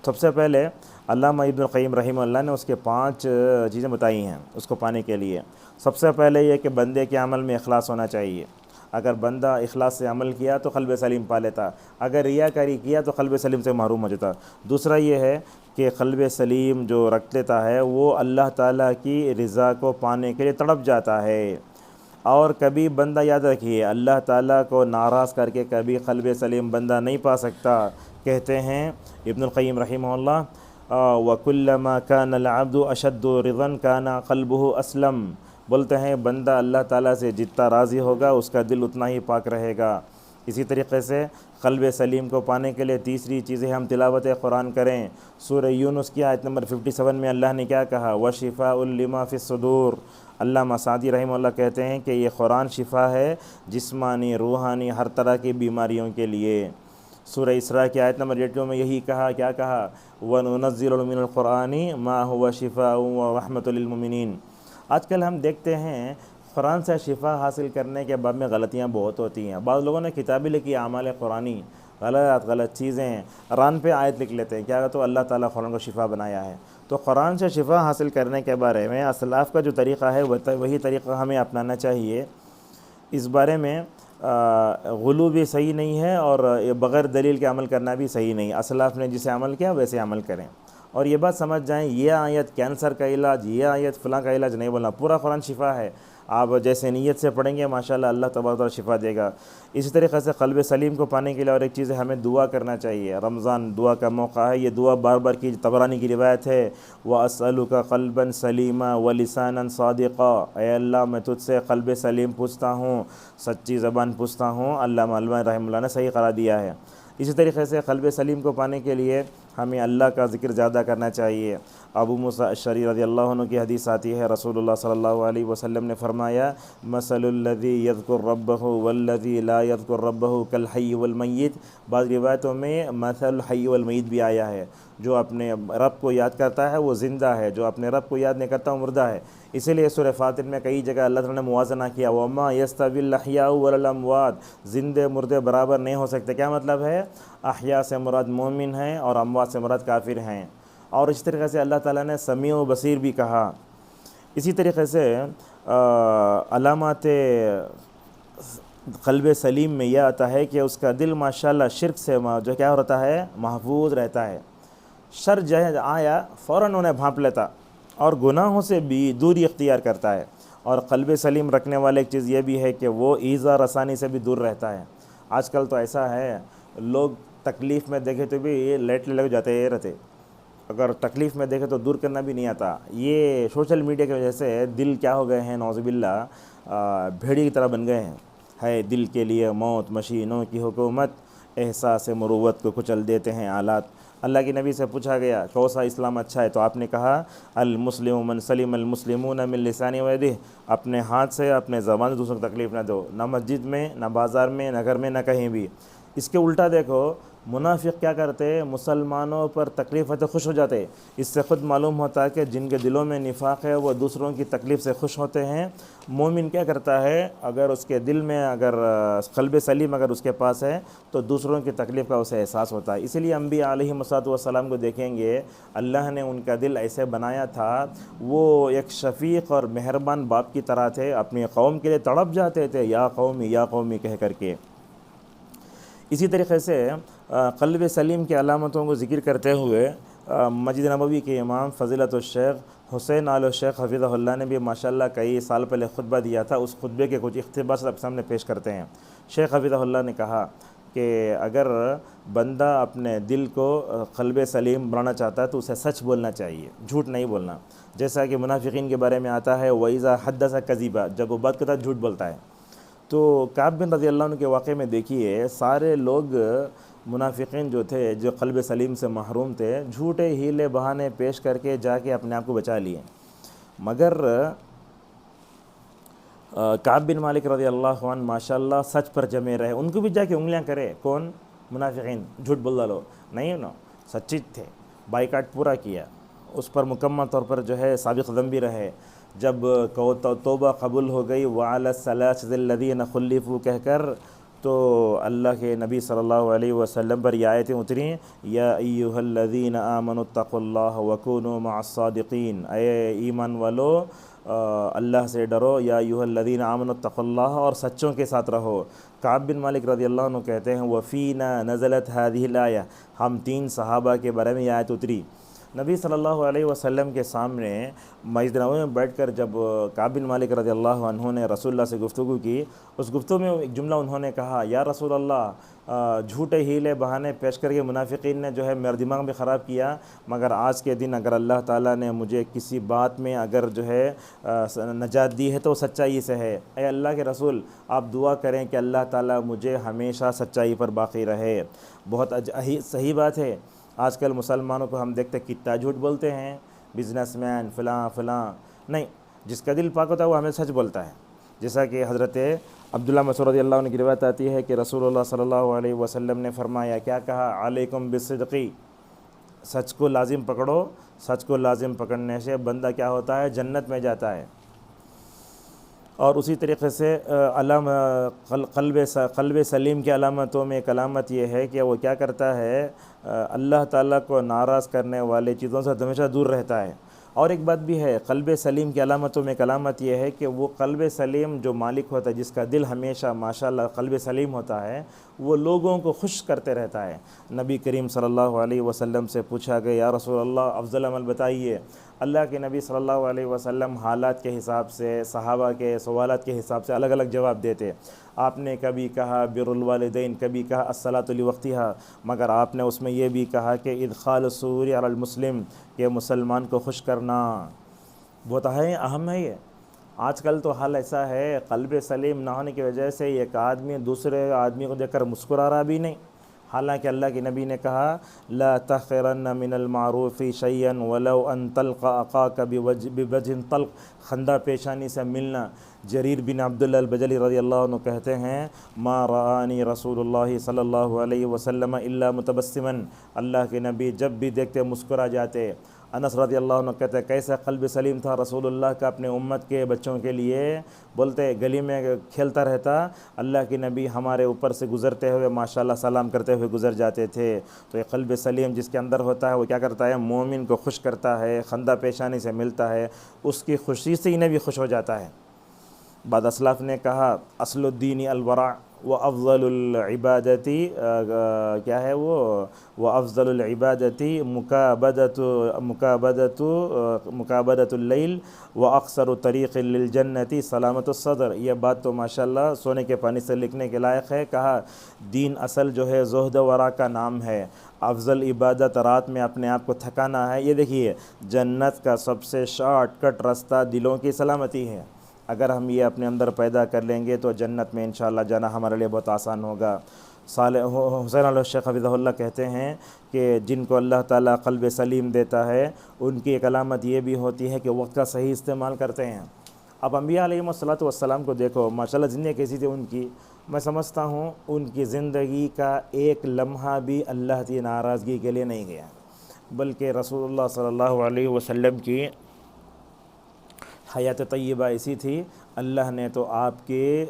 سب سے پہلے علامہ ابن القیم رحمہ اللہ نے اس کے 5 چیزیں بتائی ہیں اس کو پانے کے لیے۔ سب سے پہلے یہ کہ بندے کے عمل میں اخلاص ہونا چاہیے۔ اگر بندہ اخلاص سے عمل کیا تو قلب سلیم پا لیتا، اگر ریاکاری کیا تو قلب سلیم سے محروم ہو جاتا۔ دوسرا یہ ہے کہ قلب سلیم جو رکھ لیتا ہے وہ اللہ تعالیٰ کی رضا کو پانے کے لیے تڑپ جاتا ہے۔ اور کبھی بندہ یاد رکھیے اللہ تعالیٰ کو ناراض کر کے کبھی قلب سلیم بندہ نہیں پا سکتا۔ کہتے ہیں ابن القیم رحمہ اللہ وَكُلَّمَا كَانَ الْعَبْدُ أَشَدُّ رِضًا كَانَ قَلْبُهُ أَسْلَمَ، بولتے ہیں بندہ اللہ تعالیٰ سے جتنا راضی ہوگا اس کا دل اتنا ہی پاک رہے گا۔ اسی طریقے سے قلب سلیم کو پانے کے لیے تیسری چیزیں ہم تلاوت قرآن کریں۔ سورہ یونس کی آیت نمبر 57 میں اللہ نے کیا کہا؟ وَشِفَاءٌ لِمَا فِي الصُّدُورِ۔ علامہ سعدی رحمہ اللہ کہتے ہیں کہ یہ قرآن شفا ہے جسمانی روحانی ہر طرح کی بیماریوں کے لیے۔ سورہ اسراء کی آیت نمبر 82 میں یہی کہا، کیا کہا؟ وَنُنَزِّلُ مِنَ الْقُرْآنِ مَا هُوَ شِفَاءٌ وَرَحْمَةٌ لِلْمُؤْمِنِينَ۔ آج کل ہم دیکھتے ہیں قرآن سے شفا حاصل کرنے کے باب میں غلطیاں بہت ہوتی ہیں۔ بعض لوگوں نے کتابیں لکھی اعمال قرآنی، غلط چیزیں ران پہ آیت لکھ لیتے ہیں، کیا تو اللہ تعالیٰ قرآن کو شفا بنایا ہے۔ تو قرآن سے شفا حاصل کرنے کے بارے میں اسلاف کا جو طریقہ ہے وہی طریقہ ہمیں اپنانا چاہیے۔ اس بارے میں غلو بھی صحیح نہیں ہے اور بغیر دلیل کے عمل کرنا بھی صحیح نہیں۔ اسلاف نے جسے عمل کیا ویسے عمل کریں، اور یہ بات سمجھ جائیں یہ آیت کینسر کا علاج، یہ آیت فلاں کا علاج نہیں بولنا، پورا قرآن شفا ہے۔ آپ جیسے نیت سے پڑھیں گے ماشاءاللہ اللہ تبارک و تعالیٰ شفا دے گا۔ اسی طریقے سے قلب سلیم کو پانے کے لیے اور ایک چیز ہے، ہمیں دعا کرنا چاہیے۔ رمضان دعا کا موقع ہے، یہ دعا بار بار کی، طبرانی کی روایت ہے، وَأَسْأَلُكَ قَلْبًا سَلِيمًا وَلِسَانًا صَادِقًا۔ اے اللہ میں تجھ سے قلب سلیم پوچھتا ہوں، سچی زبان پوچھتا ہوں۔ علامہ البانی رحمہ اللہ نے صحیح قرار دیا ہے۔ اسی طریقے سے قلب سلیم کو پانے کے لیے ہمیں اللہ کا ذکر زیادہ کرنا چاہیے۔ ابو موسیٰ اشعری رضی اللہ عنہ کی حدیث آتی ہے، رسول اللہ صلی اللہ علیہ وسلم نے فرمایا، مثل الذی یذکر ربہ والذی لا یذکر ربہ کالحی والمیت۔ بعض روایتوں میں مثل الحی والمیت بھی آیا ہے، جو اپنے رب کو یاد کرتا ہے وہ زندہ ہے، جو اپنے رب کو یاد نہیں کرتا وہ مردہ ہے۔ اسی لیے سورہ فاطر میں کئی جگہ اللہ تعالیٰ نے موازنہ کیا، وَمَا يَسْتَوِي الْأَحْيَاءُ وَلَا الْأَمْوَاتُ، زندے مردے برابر نہیں ہو سکتے۔ کیا مطلب ہے؟ احیاء سے مراد مومن ہیں اور اموات سے مراد کافر ہیں۔ اور اسی طریقے سے اللہ تعالیٰ نے سمیع و بصیر بھی کہا۔ اسی طریقے سے علامات قلب سلیم میں یہ آتا ہے کہ اس کا دل ماشاءاللہ شرک سے جو کیا ہوتا ہے محفوظ رہتا ہے۔ شر جو آیا فوراً انہیں بھانپ لیتا اور گناہوں سے بھی دوری اختیار کرتا ہے۔ اور قلب سلیم رکھنے والے ایک چیز یہ بھی ہے کہ وہ ایذا رسانی سے بھی دور رہتا ہے۔ آج کل تو ایسا ہے، لوگ تکلیف میں دیکھے تو بھی لیٹ لگ جاتے رہتے، اگر تکلیف میں دیکھے تو دور کرنا بھی نہیں آتا۔ یہ سوشل میڈیا کی وجہ سے دل کیا ہو گئے ہیں نعوذ باللہ، بھیڑی کی طرح بن گئے ہیں۔ ہے دل کے لیے موت مشینوں کی حکومت، احساس مروت کو کچل دیتے ہیں آلات۔ اللہ کے نبی سے پوچھا گیا کون سا اسلام اچھا ہے، تو آپ نے کہا المسلم من سلم المسلمون من لسانہ و یدہ، اپنے ہاتھ سے اپنے زبان سے دوسروں کو تکلیف نہ دو، نہ مسجد میں نہ بازار میں نہ گھر میں نہ کہیں بھی۔ اس کے الٹا دیکھو منافق کیا کرتے، مسلمانوں پر تکلیف ہے تو خوش ہو جاتے۔ اس سے خود معلوم ہوتا ہے کہ جن کے دلوں میں نفاق ہے وہ دوسروں کی تکلیف سے خوش ہوتے ہیں۔ مومن کیا کرتا ہے، اگر اس کے دل میں اگر قلب سلیم اگر اس کے پاس ہے تو دوسروں کی تکلیف کا اسے احساس ہوتا ہے۔ اسی لیے انبیاء علیہ السلام کو دیکھیں گے، اللہ نے ان کا دل ایسے بنایا تھا، وہ ایک شفیق اور مہربان باپ کی طرح تھے، اپنی قوم کے لیے تڑپ جاتے تھے، یا قومی کہہ کر کے۔ اسی طریقے سے قلب سلیم کی علامتوں کو ذکر کرتے ہوئے مسجد نبوی کے امام فضیلت الشیخ حسین آل الشیخ حفظہ اللہ نے بھی ماشاءاللہ کئی سال پہلے خطبہ دیا تھا۔ اس خطبے کے کچھ اقتباس آپ سامنے پیش کرتے ہیں۔ شیخ حفظہ اللہ نے کہا کہ اگر بندہ اپنے دل کو قلب سلیم بنانا چاہتا ہے تو اسے سچ بولنا چاہیے، جھوٹ نہیں بولنا۔ جیسا کہ منافقین کے بارے میں آتا ہے، وَإِذَا حَدَّثَ كَذِبًا، جب وہ بات کرتا ہے جھوٹ بولتا ہے۔ تو کعب بن رضی اللہ عنہ کے واقعے میں دیکھیے، سارے لوگ منافقین جو تھے، جو قلب سلیم سے محروم تھے، جھوٹے ہیلے بہانے پیش کر کے جا کے اپنے آپ کو بچا لیے، مگر کعب بن مالک رضی اللہ عنہ ماشاءاللہ سچ پر جمے رہے۔ ان کو بھی جا کے انگلیاں کرے، کون؟ منافقین، جھوٹ بول ڈالو نہیں، سچی تھے، بائیکاٹ پورا کیا، اس پر مکمل طور پر جو ہے ثابت قدم بھی رہے۔ جب توبہ قبول ہو گئی، وَعَلَى الثَّلَاثَةِ الَّذِينَ خُلِّفُوا کہہ کر، تو اللہ کے نبی صلی اللہ علیہ وسلم پر یہ آیتیں اتریں، یا ایھا الذین آمنوا اتقوا اللہ وکونوا مع الصادقین، اے ایمان والو اللہ سے ڈرو، یا ایھا الذین آمنوا اتقوا اللہ، اور سچوں کے ساتھ رہو۔ کعب بن مالک رضی اللہ عنہ کہتے ہیں، وفینا نزلت هذه الآیہ، ہم 3 صحابہ کے بارے میں یہ آیت اتری، نبی صلی اللہ علیہ وسلم کے سامنے مسجد نبوی میں بیٹھ کر جب کعب بن مالک رضی اللہ عنہ نے رسول اللہ سے گفتگو کی، اس گفتگو میں ایک جملہ انہوں نے کہا، یا رسول اللہ، جھوٹے ہیلے بہانے پیش کر کے منافقین نے جو ہے میرا دماغ بھی خراب کیا، مگر آج کے دن اگر اللہ تعالیٰ نے مجھے کسی بات میں اگر جو ہے نجات دی ہے تو سچائی سے ہے۔ اے اللہ کے رسول، آپ دعا کریں کہ اللہ تعالیٰ مجھے ہمیشہ سچائی پر باقی رہے۔ بہت صحیح بات ہے۔ آج کل مسلمانوں کو ہم دیکھتے کتنا جھوٹ بولتے ہیں، بزنس مین فلاں فلاں، نہیں، جس کا دل پاک ہوتا ہے وہ ہمیں سچ بولتا ہے۔ جیسا کہ حضرت عبداللہ مسعود رضی اللہ عنہ کی روایت آتی ہے کہ رسول اللہ صلی اللہ علیہ وسلم نے فرمایا، کیا کہا، علیکم بالصدقی، سچ کو لازم پکڑو، سچ کو لازم پکڑنے سے بندہ کیا ہوتا ہے، جنت میں جاتا ہے۔ اور اسی طریقے سے قلب سلیم کی علامتوں میں ایک علامت یہ ہے کہ وہ کیا کرتا ہے، اللہ تعالیٰ کو ناراض کرنے والے چیزوں سے ہمیشہ دور رہتا ہے۔ اور ایک بات بھی ہے، قلب سلیم کی علامتوں میں ایک علامت یہ ہے کہ وہ قلب سلیم جو مالک ہوتا ہے، جس کا دل ہمیشہ ماشاءاللہ قلب سلیم ہوتا ہے، وہ لوگوں کو خوش کرتے رہتا ہے۔ نبی کریم صلی اللہ علیہ وسلم سے پوچھا گیا، یا رسول اللہ افضل عمل بتائیے۔ اللہ کے نبی صلی اللہ علیہ وسلم حالات کے حساب سے، صحابہ کے سوالات کے حساب سے الگ الگ جواب دیتے۔ آپ نے کبھی کہا بر الوالدین، کبھی کہا الصلاۃ لوقتہا، مگر آپ نے اس میں یہ بھی کہا کہ ادخال السرور علی المسلم، کہ مسلمان کو خوش کرنا بہت اہم ہے۔ یہ آج کل تو حال ایسا ہے، قلب سلیم نہ ہونے کی وجہ سے ایک آدمی دوسرے آدمی کو دیکھ کر مسکرا رہا بھی نہیں، حالانکہ اللہ کے نبی نے کہا، لا تحقرن من المعروف شیئا ولو ان تلقى اخاك بوجه طلق، خندہ پیشانی سے ملنا۔ جریر بن عبداللہ البجلی رضی اللہ عنہ کہتے ہیں، ما رآنی رسول اللہ صلی اللہ علیہ وسلم الا متبسما، اللہ کے نبی جب بھی دیکھتے مسکرا جاتے۔ انس رضی اللہ عنہ کہتے ہیں، کیسا قلب سلیم تھا رسول اللہ کا اپنے امت کے بچوں کے لیے، بولتے گلی میں کھیلتا رہتا، اللہ کے نبی ہمارے اوپر سے گزرتے ہوئے ماشاءاللہ سلام کرتے ہوئے گزر جاتے تھے۔ تو یہ قلب سلیم جس کے اندر ہوتا ہے وہ کیا کرتا ہے، مومن کو خوش کرتا ہے، خندہ پیشانی سے ملتا ہے، اس کی خوشی سے ہی نبی خوش ہو جاتا ہے۔ بعد اسلاف نے کہا، اصل الدین الورع وافضل العبادتی، کیا ہے وہ افضل العبادتی مکابدۃ اللیل واقصر طریق للجنتی سلامت الصدر۔ یہ بات تو ماشاءاللہ سونے کے پانی سے لکھنے کے لائق ہے۔ کہا دین اصل جو ہے زہد و ورع کا نام ہے، افضل عبادت رات میں اپنے آپ کو تھکانا ہے۔ یہ دیکھیے، جنت کا سب سے شارٹ کٹ راستہ دلوں کی سلامتی ہے۔ اگر ہم یہ اپنے اندر پیدا کر لیں گے تو جنت میں انشاءاللہ جانا ہمارے لیے بہت آسان ہوگا۔ حسین علیہ الشیخ حفظہ اللہ کہتے ہیں کہ جن کو اللہ تعالیٰ قلب سلیم دیتا ہے، ان کی ایک علامت یہ بھی ہوتی ہے کہ وقت کا صحیح استعمال کرتے ہیں۔ اب انبیاء علیہ الصلاۃ کو دیکھو، ماشاءاللہ زندگی کیسی تھی ان کی، میں سمجھتا ہوں ان کی زندگی کا ایک لمحہ بھی اللہ کی ناراضگی کے لیے نہیں گیا، بلکہ رسول اللہ صلی اللہ علیہ وسلم کی حیات طیبہ ایسی تھی، اللہ نے تو آپ کے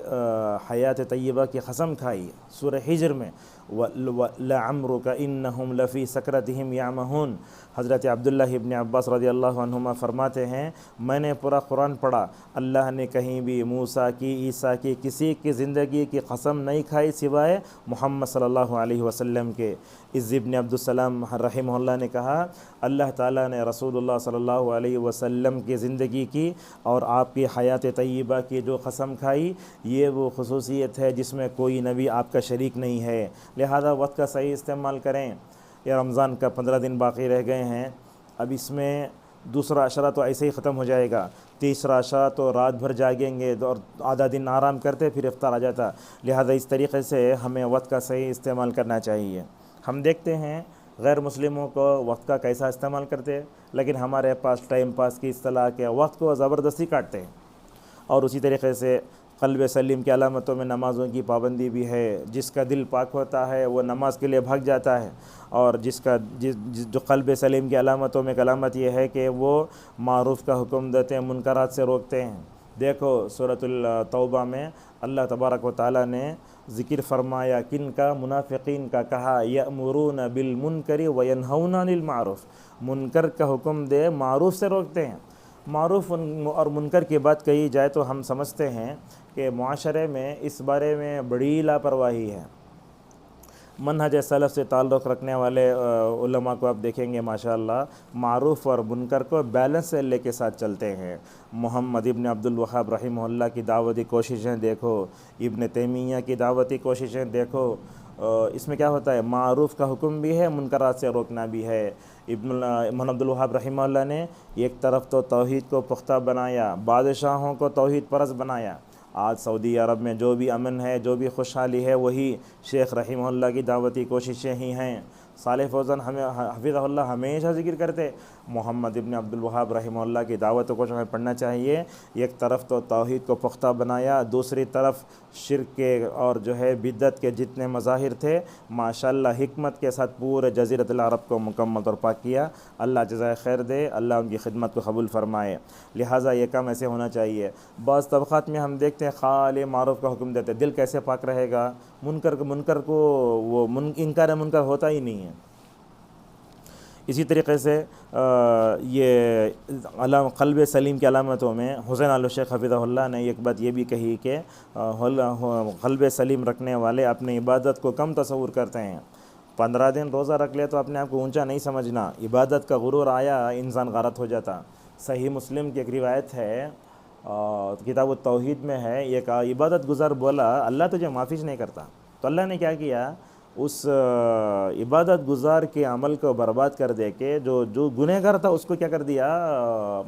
حیات طیبہ کی قسم کھائی سورہ حجر میں، لَعَمْرُكَ إِنَّهُمْ لَفِي سَكْرَتِهِمْ يَعْمَهُونَ۔ حضرت عبداللہ ابن عباس رضی اللہ عنہما فرماتے ہیں، میں نے پورا قرآن پڑھا، اللہ نے کہیں بھی موسیٰ کی، عیسیٰ کی، کسی کی زندگی کی قسم نہیں کھائی سوائے محمد صلی اللہ علیہ وسلم کے۔ عز ابن عبدالسلام رحمہ اللہ نے کہا، اللہ تعالیٰ نے رسول اللہ صلی اللہ علیہ وسلم کی زندگی کی اور آپ کی حیات طیبہ کی جو قسم کھائی، یہ وہ خصوصیت ہے جس میں کوئی نبی آپ کا شریک نہیں ہے۔ لہذا وقت کا صحیح استعمال کریں۔ یہ رمضان کا 15 دن باقی رہ گئے ہیں، اب اس میں دوسرا عشرہ تو ایسے ہی ختم ہو جائے گا، تیسرا عشرہ تو رات بھر جاگیں گے اور آدھا دن آرام کرتے پھر افطار آ جاتا۔ لہذا اس طریقے سے ہمیں وقت کا صحیح استعمال کرنا چاہیے۔ ہم دیکھتے ہیں غیر مسلموں کو وقت کا کیسا استعمال کرتے، لیکن ہمارے پاس ٹائم پاس کی اصطلاح کے وقت کو زبردستی کاٹتے ہیں۔ اور اسی طریقے سے قلب سلیم کی علامتوں میں نمازوں کی پابندی بھی ہے۔ جس کا دل پاک ہوتا ہے وہ نماز کے لیے بھاگ جاتا ہے، اور جو قلب سلیم کی علامتوں میں ایک علامت یہ ہے کہ وہ معروف کا حکم دیتے ہیں، منکرات سے روکتے ہیں۔ دیکھو سورۃ التوبہ میں اللہ تبارک و تعالیٰ نے ذکر فرمایا کن کا، منافقین کا، کہا یأمرون بالمنکر وینہون عن المعروف، منکر کا حکم دے، معروف سے روکتے ہیں۔ معروف اور منکر کی بات کہی جائے تو ہم سمجھتے ہیں کہ معاشرے میں اس بارے میں بڑی لاپرواہی ہے۔ منہج سلف سے تعلق رکھنے والے علماء کو آپ دیکھیں گے ماشاءاللہ معروف اور منکر کو بیلنس سے لے کے ساتھ چلتے ہیں۔ محمد ابن عبد الوہاب رحمہ اللہ کی دعوتی کوششیں دیکھو، ابن تیمیہ کی دعوتی کوششیں دیکھو، اس میں کیا ہوتا ہے، معروف کا حکم بھی ہے، منکرات سے روکنا بھی ہے۔ محمد عبد الوہاب رحمہ اللہ نے ایک طرف تو توحید کو پختہ بنایا، بادشاہوں کو توحید پرست بنایا۔ آج سعودی عرب میں جو بھی امن ہے، جو بھی خوشحالی ہے، وہی شیخ رحمہ اللہ کی دعوتی کوششیں ہی ہیں۔ صالح فوزان حفظہ اللہ ہمیشہ ذکر کرتے محمد ابن عبد الوہاب رحمہ اللہ کی دعوت کو ہمیں پڑھنا چاہیے۔ ایک طرف تو توحید کو پختہ بنایا، دوسری طرف شرک کے اور جو ہے بدعت کے جتنے مظاہر تھے ماشاءاللہ حکمت کے ساتھ پورے جزیرۃ العرب کو مکمل طور پاک کیا۔ اللہ جزائے خیر دے، اللہ ان کی خدمت کو قبول فرمائے۔ لہٰذا یہ کام ایسے ہونا چاہیے۔ بعض طبقات میں ہم دیکھتے ہیں خالی معروف کا حکم دیتے، دل کیسے پاک رہے گا؟ منکر کو وہ انکار منکر ہوتا ہی نہیں ہے۔ اسی طریقے سے یہ قلب سلیم کی علامتوں میں حسین آل شیخ حفظہ اللہ نے ایک بات یہ بھی کہی کہ قلب سلیم رکھنے والے اپنی عبادت کو کم تصور کرتے ہیں۔ 15 دن روزہ رکھ لے تو اپنے آپ کو اونچا نہیں سمجھنا، عبادت کا غرور آیا انسان غارت ہو جاتا۔ صحیح مسلم کی ایک روایت ہے، کتاب التوحید میں ہے، ایک عبادت گزار بولا اللہ تجھے معافی نہیں کرتا، تو اللہ نے کیا کیا، اس عبادت گزار کے عمل کو برباد کر دے کے جو گنہگار تھا اس کو کیا کر دیا،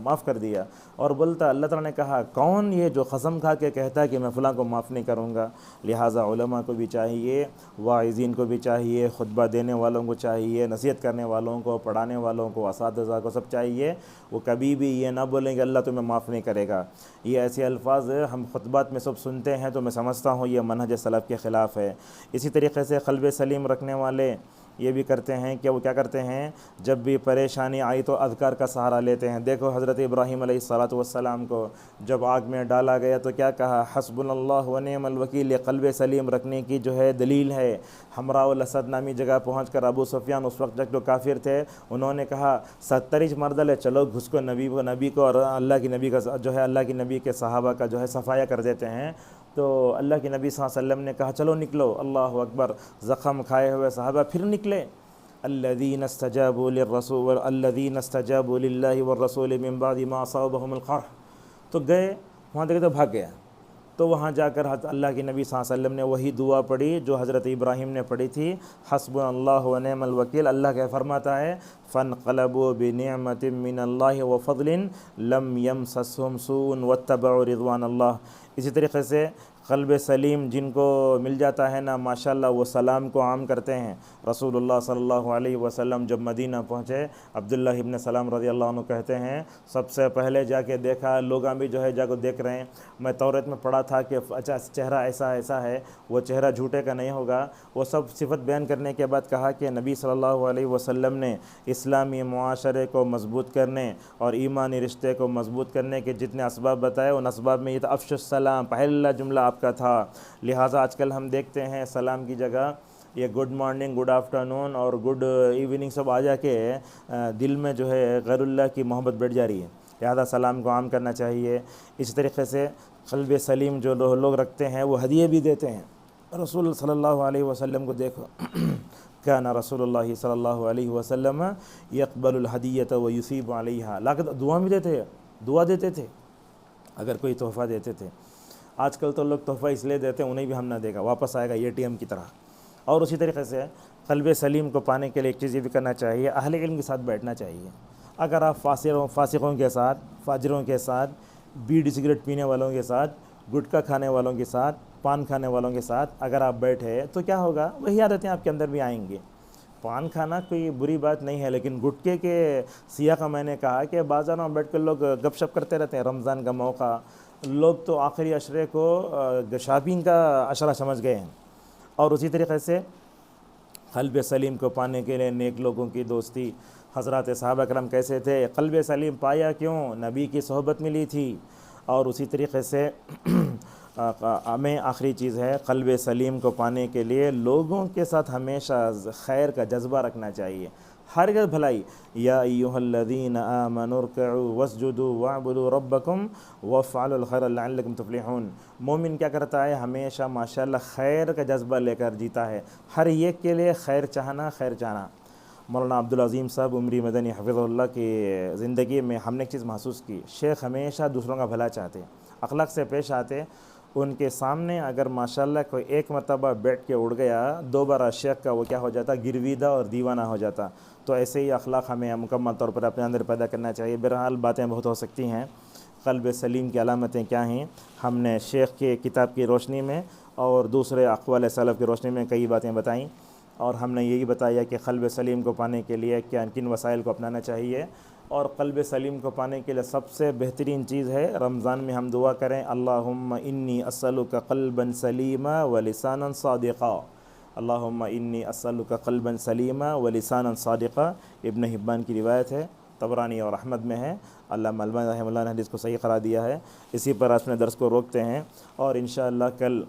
معاف کر دیا۔ اور بولتا اللہ تعالیٰ نے کہا کون یہ جو قسم کھا کے کہتا ہے کہ میں فلاں کو معاف نہیں کروں گا۔ لہٰذا علماء کو بھی چاہیے، واعظین کو بھی چاہیے، خطبہ دینے والوں کو چاہیے، نصیحت کرنے والوں کو، پڑھانے والوں کو، اساتذہ کو سب چاہیے وہ کبھی بھی یہ نہ بولیں کہ اللہ تمہیں معاف نہیں کرے گا۔ یہ ایسے الفاظ ہم خطبات میں سب سنتے ہیں تو میں سمجھتا ہوں یہ منہج سلف کے خلاف ہے۔ اسی طریقے سے قلب سلیم رکھنے والے یہ بھی کرتے ہیں کہ وہ کیا کرتے ہیں، جب بھی پریشانی آئی تو اذکار کا سہارا لیتے ہیں۔ دیکھو حضرت ابراہیم علیہ السلام کو جب آگ میں ڈالا گیا تو کیا کہا، حسبنا اللہ و نعم الوکیل۔ یہ قلب سلیم رکھنے کی جو ہے دلیل ہے۔ حمراء الاسد نامی جگہ پہنچ کر ابو سفیان اس وقت تک جو کافر تھے انہوں نے کہا 70 مرد لے چلو گھس کو نبی کو اور اللہ کی نبی کا جو ہے اللہ کی نبی کے صحابہ کا جو ہے صفایا کر دیتے ہیں۔ تو اللہ کے نبی صلی اللہ علیہ وسلم نے کہا چلو نکلو، اللہ اکبر، زخم کھائے ہوئے صحابہ پھر نکلے۔ الذین استجابوا للرسول الذین استجابوا للہ والرسول من بعد ما اصابهم القرح، تو گئے وہاں دیکھے تو بھاگ گیا۔ تو وہاں جا کر اللہ کے نبی صلی اللہ علیہ وسلم نے وہی دعا پڑھی جو حضرت ابراہیم نے پڑھی تھی، حسبنا اللہ و نعم الوکیل۔ اللہ کیا فرماتا ہے، فانقلبوا بنعمت من اللہ وفضل لم یمسسہم سوء واتبعوا رضوان اللہ۔ اسی طریقے سے قلب سلیم جن کو مل جاتا ہے نا ماشاءاللہ وہ سلام کو عام کرتے ہیں۔ رسول اللہ صلی اللہ علیہ وسلم جب مدینہ پہنچے، عبداللہ ابن سلام رضی اللہ عنہ کہتے ہیں سب سے پہلے جا کے دیکھا، لوگاں بھی جو ہے جا کے دیکھ رہے ہیں، میں توریت میں پڑھا تھا کہ اچھا چہرہ ایسا ہے، وہ چہرہ جھوٹے کا نہیں ہوگا۔ وہ سب صفت بیان کرنے کے بعد کہا کہ نبی صلی اللہ علیہ وسلم نے اسلامی معاشرے کو مضبوط کرنے اور ایمانی رشتے کو مضبوط کرنے کے جتنے اسباب بتائے ان اسباب میں یہ تھا افشوا السلام، پہلا جملہ آپ کا تھا۔ لہٰذا آج کل ہم دیکھتے ہیں سلام کی جگہ یہ گڈ مارننگ، گڈ آفٹرنون اور گڈ ایوننگ سب آ جا کے دل میں جو ہے غیر اللہ کی محبت بیٹھ جا رہی ہے۔ لہٰذا سلام کو عام کرنا چاہیے۔ اسی طریقے سے قلب سلیم جو لوگ رکھتے ہیں وہ ہدیے بھی دیتے ہیں۔ رسول صلی اللہ علیہ وسلم کو دیکھو کان رسول اللہ صلی اللہ علیہ وسلم یقبل الہدیۃ ویثیب علیہا، لا کے دعا بھی دعا دیتے تھے اگر کوئی تحفہ دیتے تھے۔ آج کل تو لوگ تحفہ اس لیے دیتے ہیں انہیں بھی ہم نہ دے گا، واپس آئے گا ATM کی طرح۔ اور اسی طریقے سے قلب سلیم کو پانے کے لیے ایک چیز یہ بھی کرنا چاہیے، اہل علم کے ساتھ بیٹھنا چاہیے۔ اگر آپ فاسقوں کے ساتھ، فاجروں کے ساتھ، بیڑی سگریٹ پینے والوں کے ساتھ، گٹکا کھانے والوں کے ساتھ، پان کھانے والوں کے ساتھ اگر آپ بیٹھے تو کیا ہوگا، وہی عادتیں آپ کے اندر بھی آئیں گی۔ پان کھانا کوئی بری بات نہیں ہے، لیکن گٹکے کے سیاق میں نے کہا کہ بازاروں میں بیٹھ کر لوگ گپ شپ کرتے رہتے ہیں۔ رمضان کا موقع، لوگ تو آخری عشرے کو شاپنگ کا عشرہ سمجھ گئے ہیں۔ اور اسی طریقے سے قلب سلیم کو پانے کے لیے نیک لوگوں کی دوستی، حضرات صحابہ کرام کیسے تھے، قلب سلیم پایا کیوں، نبی کی صحبت ملی تھی۔ اور اسی طریقے سے ہمیں آخری چیز ہے قلب سلیم کو پانے کے لیے لوگوں کے ساتھ ہمیشہ خیر کا جذبہ رکھنا چاہیے۔ ہرگز بھلائی. یا ایھا الذین آمنوا ارکعوا واسجدوا واعبدوا ربکم وافعلوا الخیر لعلکم تفلحون. مومن کیا کرتا ہے؟ ہمیشہ ماشاءاللہ خیر کا جذبہ لے کر جیتا ہے، ہر ایک کے لیے خیر چاہنا، خیر چاہنا. مولانا عبدالعظیم صاحب عمری مدنی حفظہ اللہ کی زندگی میں ہم نے ایک چیز محسوس کی، شیخ ہمیشہ دوسروں کا بھلا چاہتے، اخلاق سے پیش آتے. ان کے سامنے اگر ماشاءاللہ کوئی ایک مرتبہ بیٹھ کے اڑ گیا، دوبارہ شیخ کا وہ کیا ہو جاتا؟ گرویدہ اور دیوانہ ہو جاتا. تو ایسے ہی اخلاق ہمیں مکمل طور پر اپنے اندر پیدا کرنا چاہیے. بہرحال باتیں بہت ہو سکتی ہیں. قلب سلیم کی علامتیں کیا ہیں؟ ہم نے شیخ کے کتاب کی روشنی میں اور دوسرے اقوال سلف کی روشنی میں کئی باتیں بتائیں، اور ہم نے یہی بتایا کہ قلب سلیم کو پانے کے لیے کن وسائل کو اپنانا چاہیے. اور قلب سلیم کو پانے کے لیے سب سے بہترین چیز ہے رمضان میں ہم دعا کریں، اللہم انی اسألک قلبا سلیما ولسانا صادقا. اللہم انی اسألک قلبا سلیما ولسانا صادقا. ابن حبان کی روایت ہے، طبرانی اور احمد میں ہے. علامہ البانی رحمہ اللہ نے حدیث کو صحیح قرار دیا ہے. اسی پر اپنے درس کو روکتے ہیں، اور انشاءاللہ کل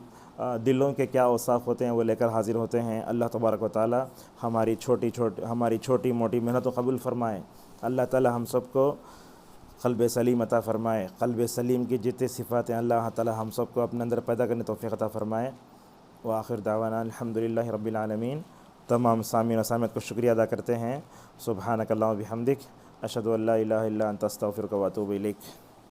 دلوں کے کیا اوصاف ہوتے ہیں وہ لے کر حاضر ہوتے ہیں. اللہ تبارک و تعالی ہماری چھوٹی موٹی محنت و قبول فرمائے. اللہ تعالی ہم سب کو قلب سلیم عطا فرمائے. قلب سلیم کی جتنی صفات ہیں اللہ تعالی ہم سب کو اپنے اندر پیدا کرنے توفیق عطا فرمائے. وآخر دعوانا الحمدللہ رب العالمین. تمام سامعین و سامعات کو شکریہ ادا کرتے ہیں. سبحانک اللہم و بحمدک، اشہدو ان لا الہ الا انت استغفرک و اتوب الیک.